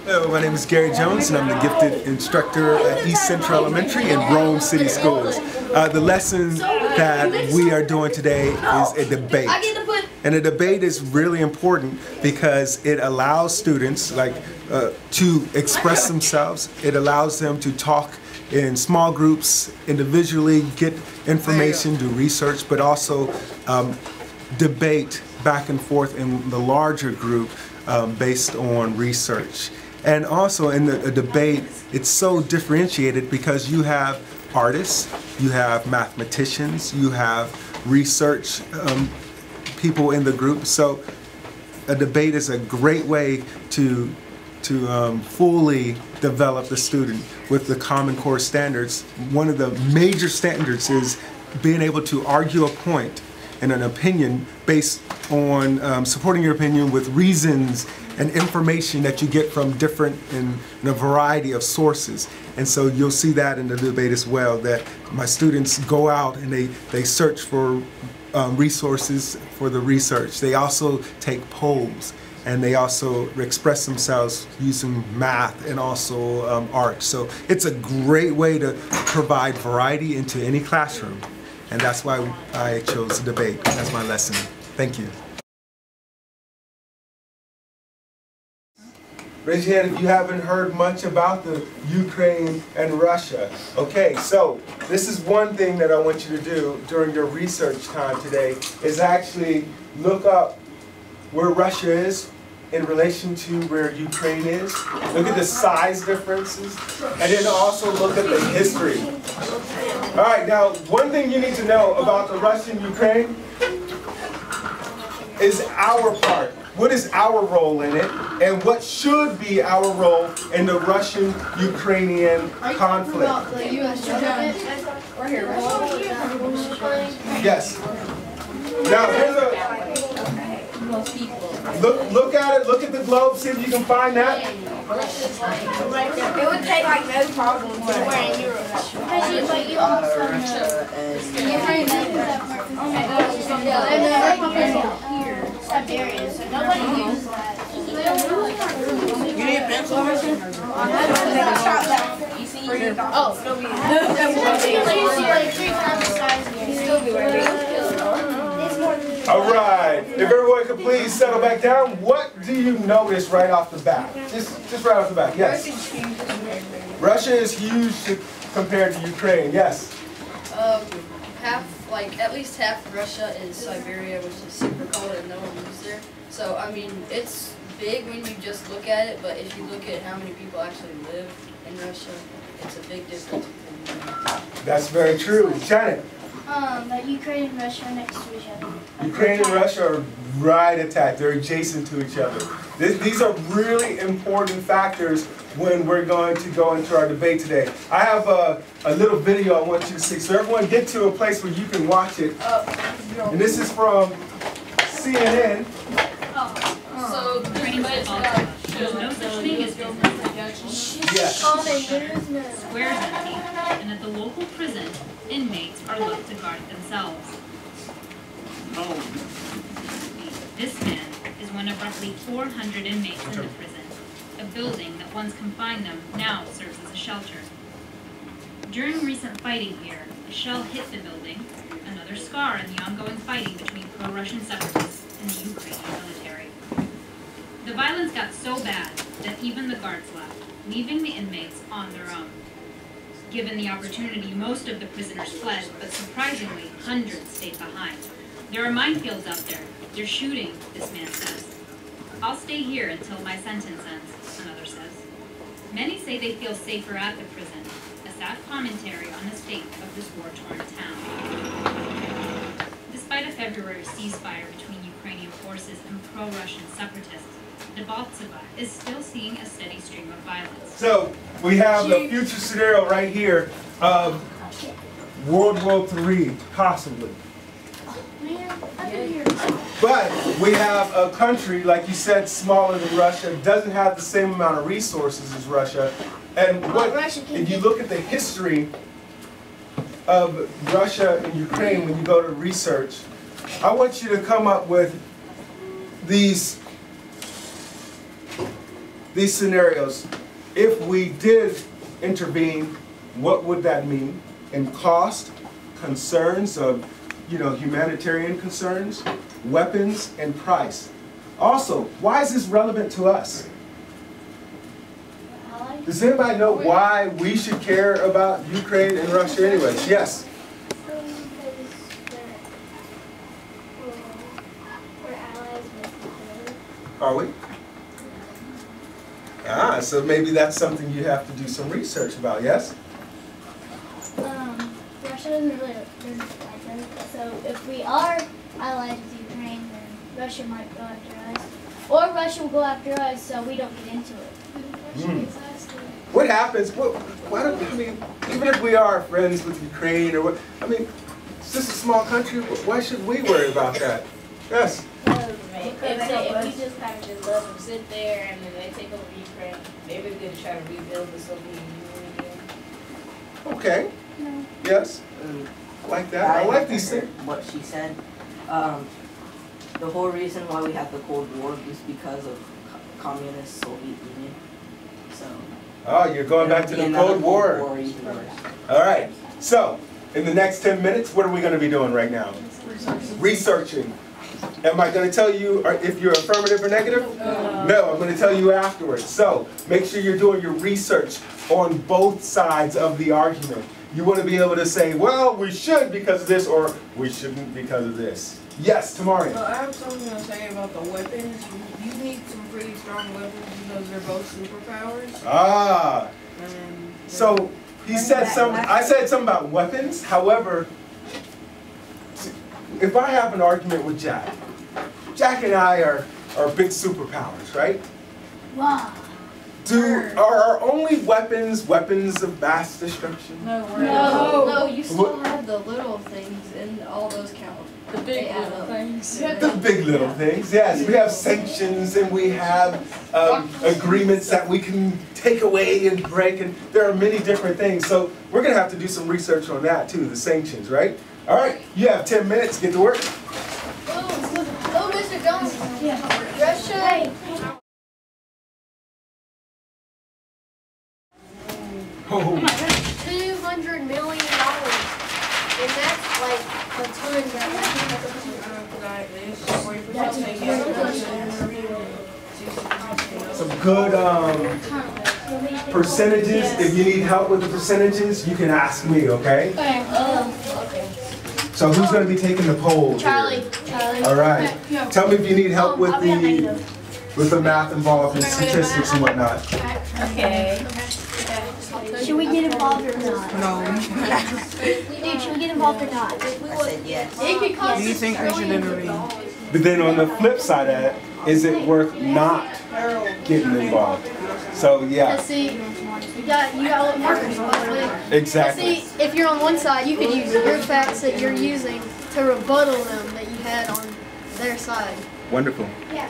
Hello, my name is Gary Jones and I'm the gifted instructor at East Central Elementary in Rome City Schools. The lesson that we are doing today is a debate. And a debate is really important because it allows students to express themselves. It allows them to talk in small groups, individually, get information, do research, but also debate back and forth in the larger group based on research. And also in the debate, it's so differentiated because you have artists, you have mathematicians, you have research people in the group. So a debate is a great way to fully develop the student with the Common Core standards. One of the major standards is being able to argue a point and an opinion based on supporting your opinion with reasons and information that you get from different and a variety of sources. And so you'll see that in the debate as well, that my students go out and they search for resources for the research. They also take polls and they also express themselves using math and also art. So it's a great way to provide variety into any classroom. And that's why I chose debate as my lesson. Thank you. Raise your hand if you haven't heard much about the Ukraine and Russia. Okay, so this is one thing that I want you to do during your research time today is actually look up where Russia is in relation to where Ukraine is. Look at the size differences and then also look at the history. All right, now one thing you need to know about the Russian-Ukraine is our part. What is our role in it, and what should be our role in the Russian-Ukrainian conflict? Yes. Now here's look at it. Look at the globe. See if you can find that. It would take like no problem to wear in Europe. But you also Siberia, so nobody uses that. You need a pencil? All right. If everyone could please settle back down, what do you notice right off the bat? Just right off the bat. Yes. Russia is huge compared to Ukraine. Yes. At least half of Russia is Siberia, which is super cold and no one lives there. So, I mean, it's big when you just look at it, but if you look at how many people actually live in Russia, it's a big difference. That's very true. Janet? That Ukraine and Russia are next to each other. Ukraine and Russia are right attached. They're adjacent to each other. These are really important factors when we're going to go into our debate today. I have a little video I want you to see. So everyone get to a place where you can watch it. And this is from CNN. So there's no such thing as business. Yes. Squares empty, and at the local prison, inmates are left to guard themselves. This man is one of roughly 400 inmates in the prison. A building that once confined them now serves as a shelter. During recent fighting here, a shell hit the building, another scar in the ongoing fighting between pro-Russian separatists and the Ukrainian military. The violence got so bad that even the guards left, leaving the inmates on their own. Given the opportunity, most of the prisoners fled, but surprisingly, hundreds stayed behind. There are minefields out there. They're shooting, this man says. I'll stay here until my sentence ends, another says. Many say they feel safer at the prison, a sad commentary on the state of this war-torn town. Despite a February ceasefire between Ukrainian forces and pro-Russian separatists, Debaltseve is still seeing a steady stream of violence. So we have the future scenario right here of World War III, possibly. But we have a country, like you said, smaller than Russia, doesn't have the same amount of resources as Russia. And if you look at the history of Russia and Ukraine when you go to research, I want you to come up with these these scenarios, if we did intervene, what would that mean in cost, concerns of, humanitarian concerns, weapons, and price? Also, why is this relevant to us? Does anybody know why we should care about Ukraine and Russia anyways? Yes? We're allies with Are we? Ah, so maybe that's something you have to do some research about, yes? Russia doesn't really like them. So if we are allies with Ukraine, then Russia might go after us. Or Russia will go after us, so we don't get into it. What happens? Even if we are friends with Ukraine, it's just a small country. Why should we worry about that? Yes. If we just kind of just let them sit there and then they take over Ukraine, maybe we're going to try to rebuild the Soviet Union again. Okay. Yes. I like that. I like these things. What she said. The whole reason why we have the Cold War was because of communist Soviet Union. So. Oh, you're going back to the Cold War. All right. So, in the next 10 minutes, what are we going to be doing right now? Researching. Am I going to tell you if you're affirmative or negative? No, I'm going to tell you afterwards. So, make sure you're doing your research on both sides of the argument. You want to be able to say, well, we should because of this, or we shouldn't because of this. Yes, Tamari. So I have something to say about the weapons. You need some pretty strong weapons because they're both superpowers. Ah. So he said I said something about weapons. However, if I have an argument with Jack and I are big superpowers, right? Wow. Are our only weapons of mass destruction? No, you still have the little things, and all those count. The big little things. The big little things, yes. We have sanctions and we have agreements that we can take away and break, and there are many different things. So we're going to have to do some research on that too, the sanctions, right? All right, you have 10 minutes. Get to work. Oh, Mr. Jones. Yeah. Russia. Oh. $200 million. And that's like a ton Some good percentages. If you need help with the percentages, you can ask me, okay? So who's going to be taking the poll? Charlie. All right. Tell me if you need help with the math involved and statistics and whatnot. Okay. Should we get involved or not? No. Dude, should we get involved or not? I said yes. Do you think we should intervene? But then on the flip side of it, is it worth not getting involved? So yeah. See, you got markers. Exactly. See, if you're on one side, you could use your facts that you're using to rebuttal them that you had on their side. Wonderful. Yeah.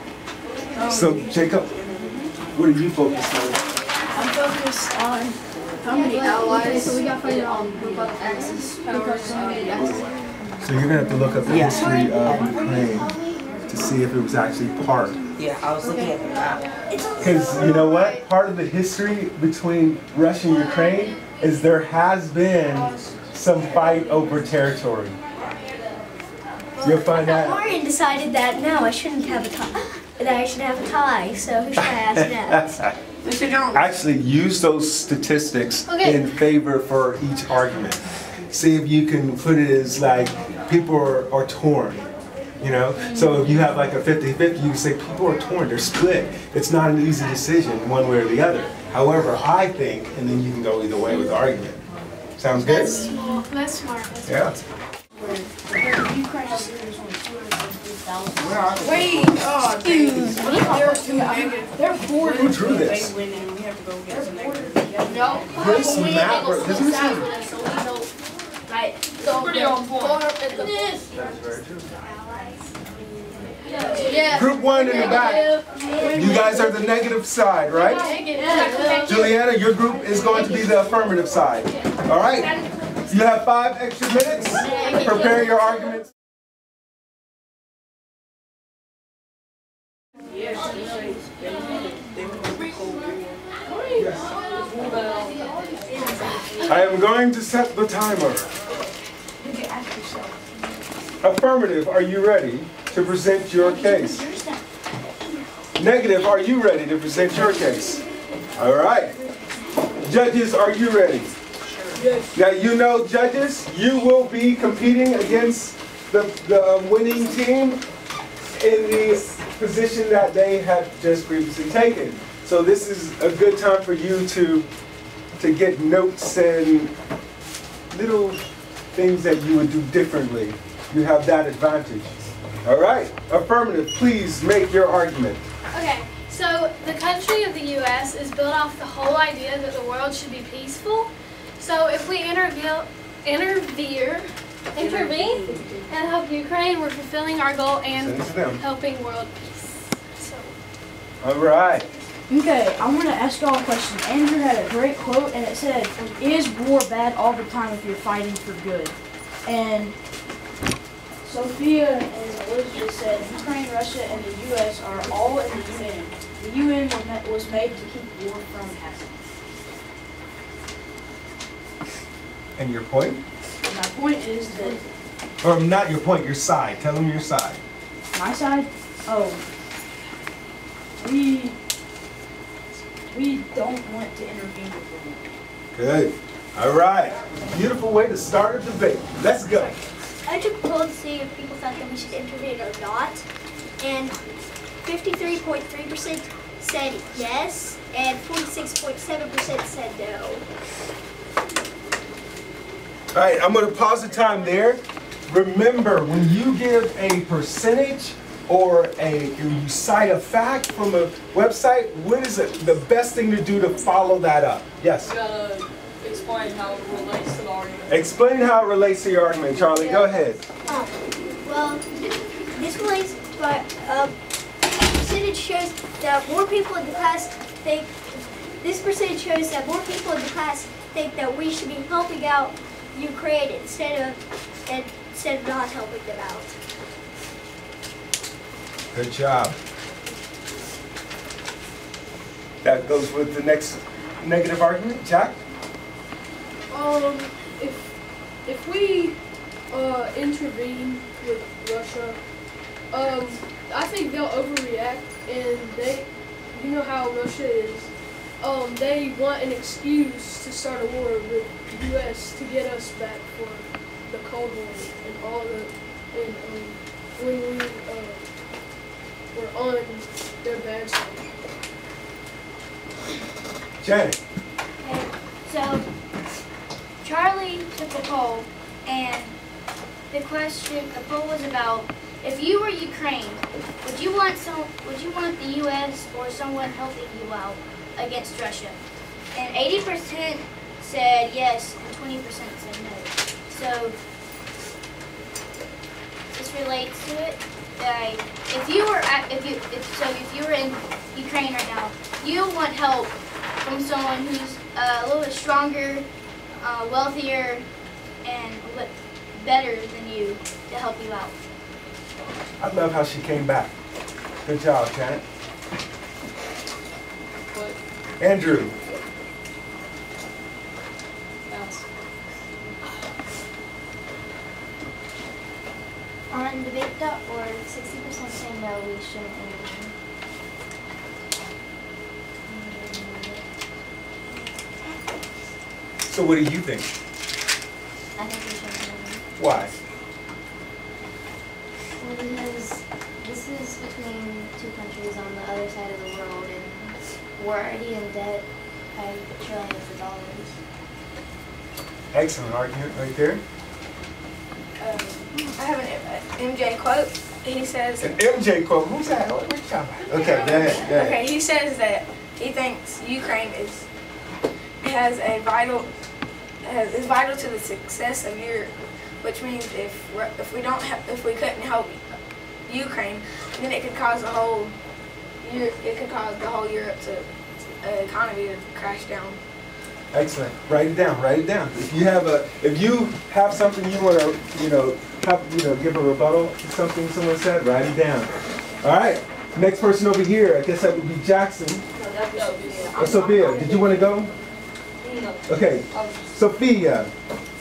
So Jacob, what are you focused on? I'm focused on how many allies, so we got to find out about the Axis powers, how many Axis. So you're gonna have to look up the history of Ukraine to see if it was actually part. Yeah, I was looking at the map. Because you know what? Part of the history between Russia and Ukraine is there has been some fight over territory. You'll find out. Lauren decided that no, I shouldn't have a tie. That I should have a tie. So who should I ask next? Mr. Jones. Actually, use those statistics in favor for each argument. See if you can put it as like people are torn. You know, so if you have like a 50-50, you can say people are torn, they're split. It's not an easy decision one way or the other. However, I think, and then you can go either way with the argument. Sounds good? That's smart. Yeah. Wait, oh, dude. They're 4. Who drew this? They win and we have to go get some extra. No. This map, this is Pretty on point. That's very true. Yeah. Group 1 in the back. You guys are the negative side, right? Juliana, your group is going to be the affirmative side. All right? You have 5 extra minutes. Prepare your arguments. I am going to set the timer. Affirmative, are you ready to present your case? Negative, are you ready to present your case? All right. Judges, are you ready? Yes. Now, you know, judges, you will be competing against the winning team in the position that they have just previously taken. So this is a good time for you to get notes and little things that you would do differently. You have that advantage. All right. Affirmative, please make your argument. Okay, so the country of the U.S. is built off the whole idea that the world should be peaceful. So if we intervene and help Ukraine, we're fulfilling our goal and helping world peace. So. All right. Okay, I'm going to ask y'all a question. Andrew had a great quote, and it said, "Is war bad all the time if you're fighting for good?" And Sophia and Elizabeth said, Ukraine, Russia, and the U.S. are all in the UN. The UN was made to keep war from happening. And your point? My point is that... Or not your point, your side. Tell them your side. My side? Oh. We don't want to intervene with the war. Good. All right. Beautiful way to start a debate. Let's go. I took a poll to see if people thought that we should intervene or not, and 53.3% said yes, and 46.7% said no. All right, I'm going to pause the time there. Remember, when you give a percentage or you cite a fact from a website, what is it the best thing to do to follow that up? Yes? You gotta explain how it relates to the argument. Explain how it relates to your argument, Charlie. Go ahead. Well, this relates, but percentage shows that more people in the class think. This percentage shows that more people in the class think that we should be helping out Ukraine instead of not helping them out. Good job. That goes with the next negative argument. Jack? If we intervene with Russia, I think they'll overreact, and you know how Russia is. They want an excuse to start a war with the U.S. to get us back for the Cold War and all when we were on their bad side. Janet? Okay, so Charlie took the poll, and the poll was about if you were Ukraine, would you want the U.S. or someone helping you out against Russia? And 80% said yes, and 20% said no. So this relates to it. If you were in Ukraine right now, you want help from someone who's a little bit stronger, wealthier, and better than you to help you out. I love how she came back. Good job, Janet. Andrew. On debate.org, 60% say no, we shouldn't intervene. So what do you think? I think we shouldn't intervene. Why? Well, because this is between two countries on the other side of the world, and we're already in debt by trillions of dollars. Excellent argument right there. I have an MJ quote. He says... An MJ quote? Who's that? What are you talking about? Okay, go ahead. Okay, he says that he thinks Ukraine is vital to the success of Europe, which means if we couldn't help Ukraine, then it could cause the whole Europe's economy to crash down. Excellent. Write it down. Write it down. If you have something you want to, give a rebuttal to something someone said, write it down. All right. Next person over here. I guess that would be Jackson. No, that would be Sophia. Sophia, did you want to go? No. Okay, Sophia.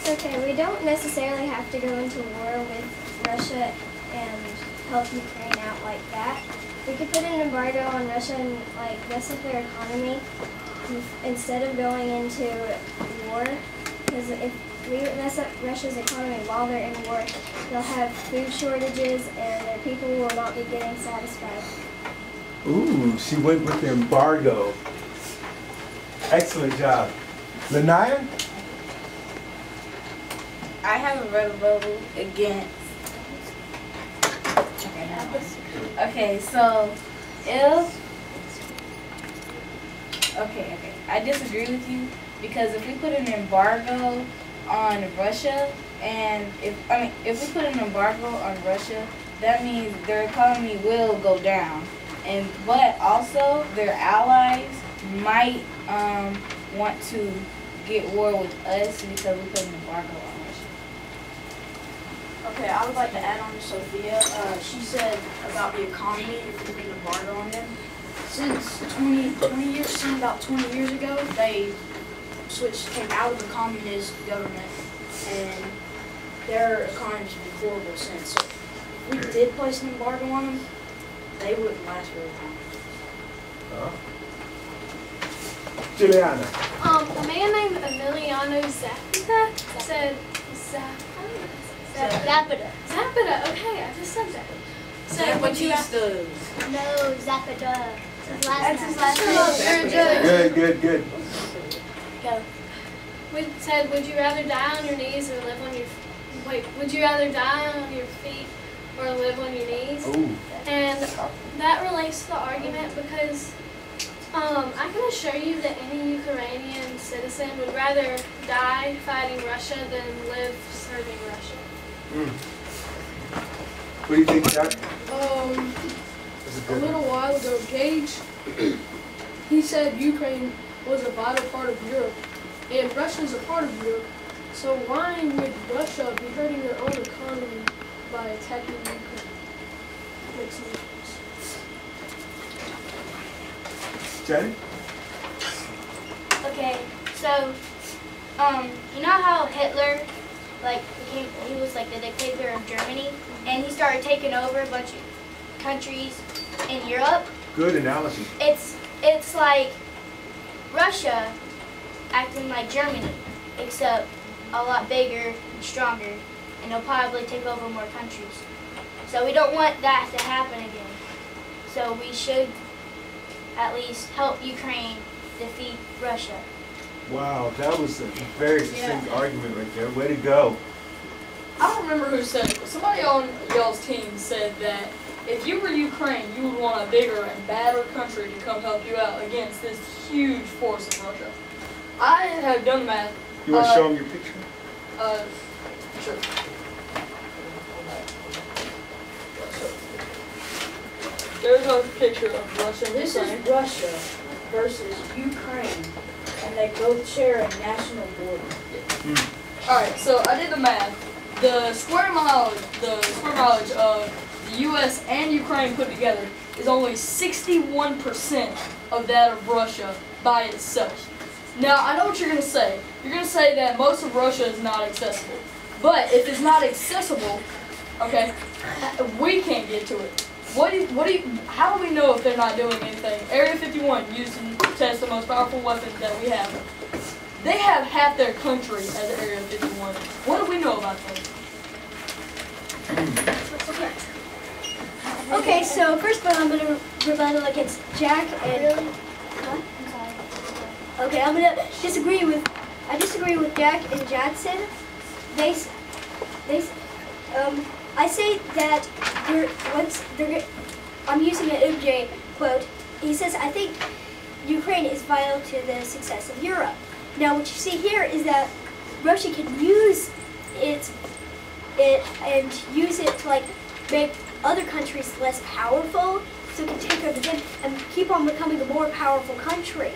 Okay, we don't necessarily have to go into war with Russia and help Ukraine out like that. We could put an embargo on Russia and like mess up their economy instead of going into war. Because if we mess up Russia's economy while they're in war, they'll have food shortages and their people will not be getting satisfied. Ooh, she went with the embargo. Excellent job. Lanaya? I have a rebuttal against. Okay, so if okay, I disagree with you because if we put an embargo on Russia, and if we put an embargo on Russia, that means their economy will go down, but also their allies might want to get war with us because we put an embargo on Russia. Okay, I would like to add on to Sophia. She said about the economy, if we put an embargo on them. Since about 20 years ago, they came out of the communist government, and their economy's been horrible since. So if we did place an embargo on them, they wouldn't last very long. Juliana. A man named Emiliano Zapata said Zapata. Zapata. Okay, I just said that. Said, would you? No, Zapata. That's his last name. Very good. Good. Go. We said, would you rather die on your knees or live on your? Would you rather die on your feet or live on your knees? Ooh. And that relates to the argument because I can assure you that any Ukrainian citizen would rather die fighting Russia than live serving Russia. What do you think, Jack? A little while ago, Gage, he said Ukraine was a vital part of Europe, and Russia's a part of Europe. So why would Russia be hurting their own economy by attacking Ukraine? Makes no sense. Jenny? Okay, so, you know how Hitler, he was like the dictator of Germany, and he started taking over a bunch of countries in Europe? Good analogy. It's like Russia acting like Germany, except a lot bigger and stronger, and they'll probably take over more countries. So we don't want that to happen again. So we should at least help Ukraine defeat Russia. Wow, that was a very succinct argument right there. Way to go. I don't remember who said it, but somebody on y'all's team said that if you were Ukraine, you would want a bigger and badder country to come help you out against this huge force of Russia. I have done math. You want to show them your picture? Sure. There's a picture of Russia and This Ukraine. is Russia versus Ukraine, and they both share a national border. Alright, so I did the math. The square mileage of the US and Ukraine put together is only 61% of that of Russia by itself. Now, I know what you're going to say. You're going to say that most of Russia is not accessible. But if it's not accessible, okay, we can't get to it. How do we know if they're not doing anything? Area 51 used to test the most powerful weapons that we have. They have half their country as Area 51. What do we know about them? Okay, so first of all, I'm going to rebuttal against Jack and... Okay, I'm going to disagree with Jack and Jadson. I say that I'm using an MJ quote. He says, I think Ukraine is vital to the success of Europe. Now, what you see here is that Russia can use it and use it to make other countries less powerful, so it can take over them and keep on becoming a more powerful country.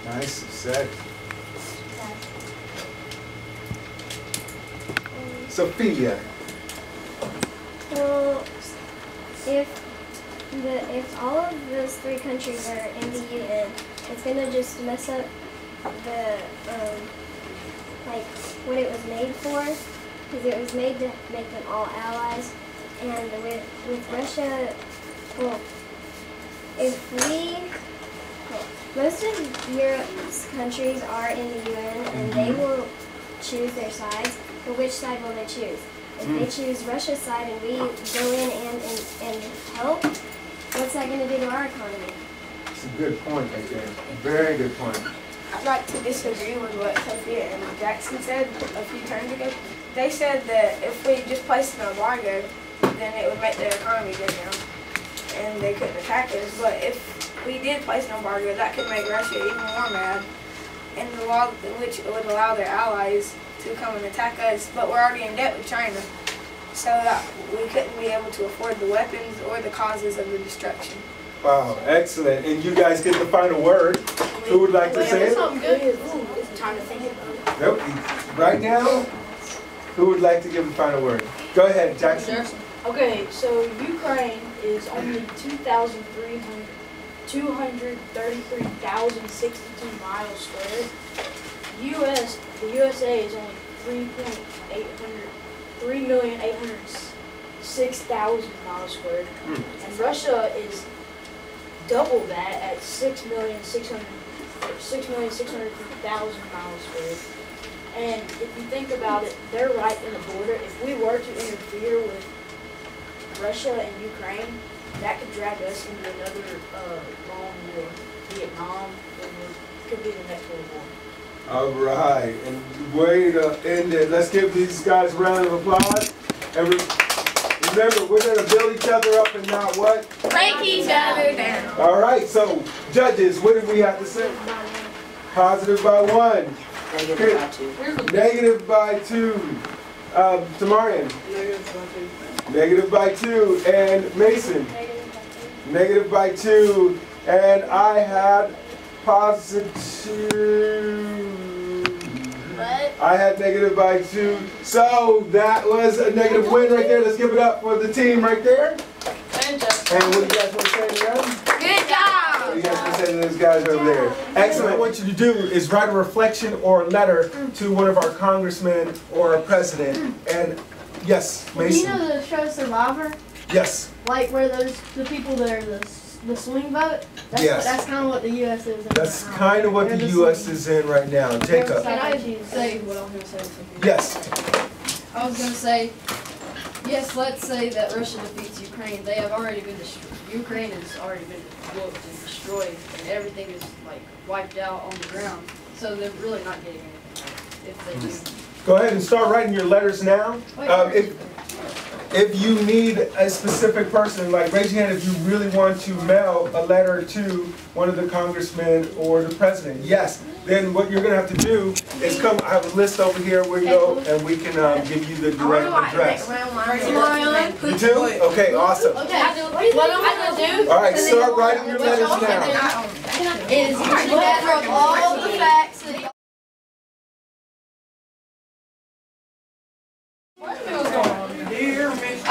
Nice said. Sophia. Well, if all of those three countries are in the UN, it's gonna just mess up the like what it was made for, because it was made to make them all allies. And with Russia, well, most of Europe's countries are in the UN, and they will choose their sides. But which side will they choose? If they choose Russia's side and we go in and help, what's that going to do to our economy? It's a good point right there. Very good point. I'd like to disagree with what Sophia and Jackson said a few turns ago. They said that if we just placed an embargo, then it would make their economy go down and they couldn't attack us. But if we did place an embargo, that could make Russia even more mad, and which would allow their allies to come and attack us. But we're already in debt with China, so that we couldn't be able to afford the weapons or the causes of the destruction. Wow, excellent. And you guys get the final word. Who would like to say it? It's time to think about it. Nope. Right now, who would like to give the final word? Go ahead, Jackson. Okay, so Ukraine is only 233,062 miles squared. The USA is only 3,806,000 miles squared. And Russia is double that at 6,600,000 miles squared. And if you think about it, they're right in the border. If we were to interfere with Russia and Ukraine, that could drag us into another long war. Vietnam, could be the next World War. All right, and way to end it. Let's give these guys a round of applause. And remember, we're going to build each other up and not what? Break each other down. All right, so judges, what did we have to say? Positive by 1. Negative by 2. Negative by 2. Tamarian? Negative by 2. And Mason? Negative by 2. And I had positive. What? I had negative by 2. So that was a negative win right there. Let's give it up for the team right there. And what do you guys want to say to them? Good job. What do you guys want to say to those guys over there? Excellent. What I want you to do is write a reflection or a letter to one of our congressmen or a president. And yes, Mason. You know the show Survivor? Yes. Like where the people that are the swing vote? Yes. That's kind of what the U.S. is in. That's kind of what the U.S. is in right now. Jacob. Can I say what I'm going to say? Yes. I was going to say, yes, let's say that Russia defeats Ukraine. They have already been destroyed. Ukraine has already been whooped and destroyed, and everything is like wiped out on the ground. So they're really not getting anything if they do. Go ahead and start writing your letters now. If you need a specific person, like raise your hand if you really want to mail a letter to one of the congressmen or the president. Yes. Then what you're going to have to do is come. I have a list over here where you go, and we can give you the direct address. You do? Okay, awesome. Okay, what I'm gonna do All right, start writing your letters now. is look from all the facts that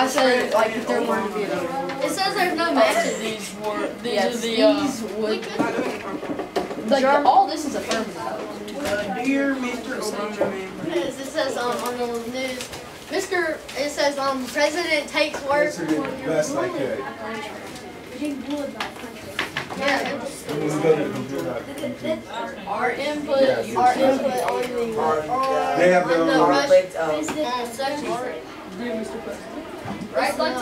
I said, like, if there were to be another war. it says there's no matches. These were, Yes, these would. Like, all this is affirmative. Dear Mr. Obama, It says on the news, it says President takes work. Answer it the best I could. Yeah, Our input on They have their own. right, like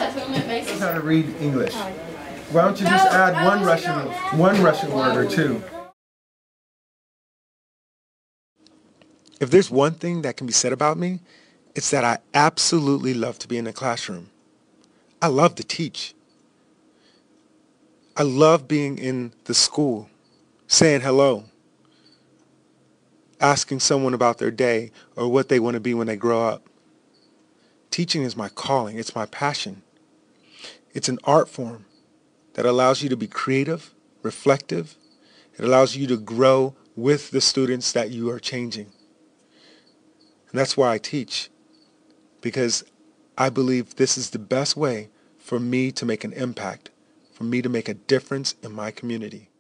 to whom it may How to read English. Why don't you just add one Russian word or two? If there's one thing that can be said about me, it's that I absolutely love to be in the classroom. I love to teach. I love being in the school, saying hello, asking someone about their day or what they want to be when they grow up. Teaching is my calling. It's my passion. It's an art form that allows you to be creative, reflective. It allows you to grow with the students that you are changing. And that's why I teach, because I believe this is the best way for me to make an impact, for me to make a difference in my community.